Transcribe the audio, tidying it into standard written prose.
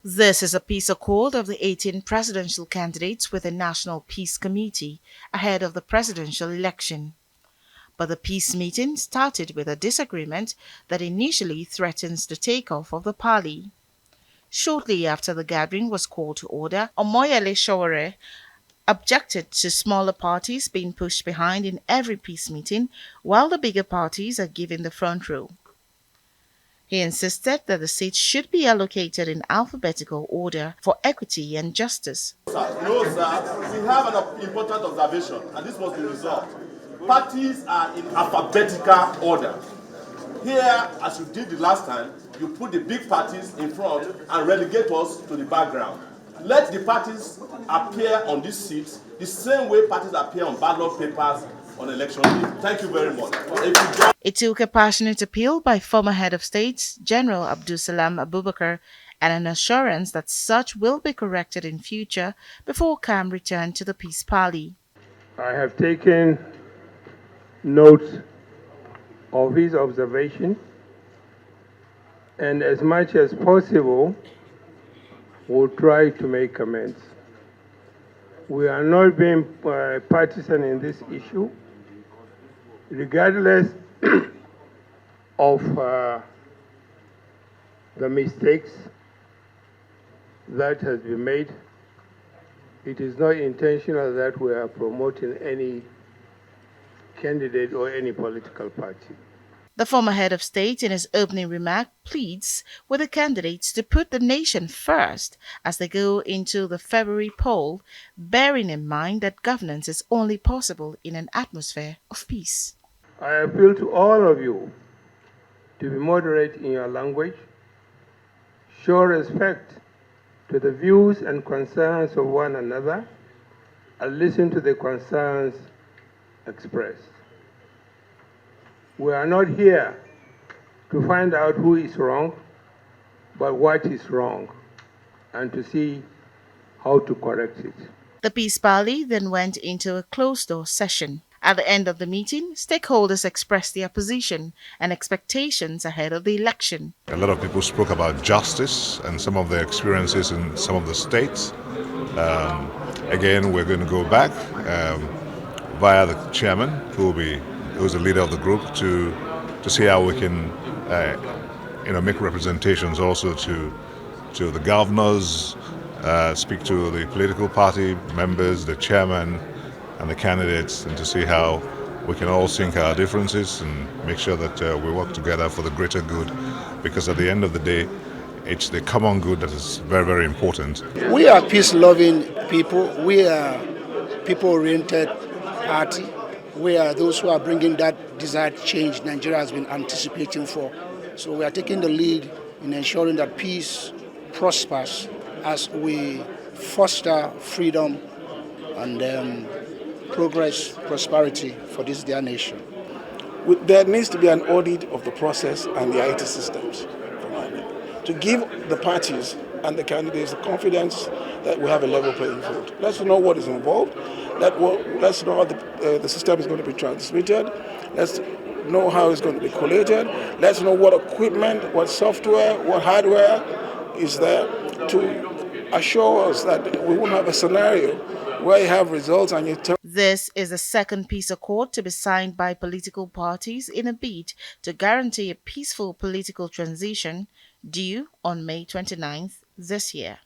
This is a peace accord of the 18 presidential candidates with the National Peace Committee ahead of the presidential election. But the peace meeting started with a disagreement that initially threatens the takeoff of the party. Shortly after the gathering was called to order, Omoyele Sowore objected to smaller parties being pushed behind in every peace meeting while the bigger parties are given the front row. He insisted that the seats should be allocated in alphabetical order for equity and justice. No, sir. We have an important observation, and this was the result. Parties are in alphabetical order. Here, as you did the last time, you put the big parties in front and relegate us to the background. Let the parties appear on these seats the same way parties appear on ballot papers on election day. Thank you very much. It took a passionate appeal by former head of state, General Abdulsalam Abubakar, and an assurance that such will be corrected in future before CAM returned to the Peace Party. I have taken note of his observation, and as much as possible, we'll try to make amends. We are not being partisan in this issue, regardless of the mistakes that has been made. It is not intentional that we are promoting any candidate or any political party. The former head of state, in his opening remark, pleads with the candidates to put the nation first as they go into the February poll, bearing in mind that governance is only possible in an atmosphere of peace. I appeal to all of you to be moderate in your language, show respect to the views and concerns of one another, and listen to the concerns expressed. We are not here to find out who is wrong, but what is wrong, and to see how to correct it. The Peace Party then went into a closed-door session. At the end of the meeting, stakeholders expressed their position and expectations ahead of the election. A lot of people spoke about justice and some of their experiences in some of the states. Again, we're going to go back via the chairman, who's the leader of the group, to see how we can make representations also to the governors, speak to the political party members, the chairman, and the candidates, and to see how we can all sync our differences and make sure that we work together for the greater good, because at the end of the day, it's the common good that is very, very important. We are peace-loving people. We are people-oriented party. We are those who are bringing that desired change Nigeria has been anticipating for. So we are taking the lead in ensuring that peace prospers as we foster freedom and prosperity for this dear nation. There needs to be an audit of the process and the IT systems to give the parties and the candidates the confidence that we have a level playing field. Let's know what is involved. Let's know how the system is going to be transmitted. Let's know how it's going to be collated. Let's know what equipment, what software, what hardware is there to assure us that we won't have a scenario where you have results and you tell. This is the second peace accord to be signed by political parties in a bid to guarantee a peaceful political transition due on May 29th this year.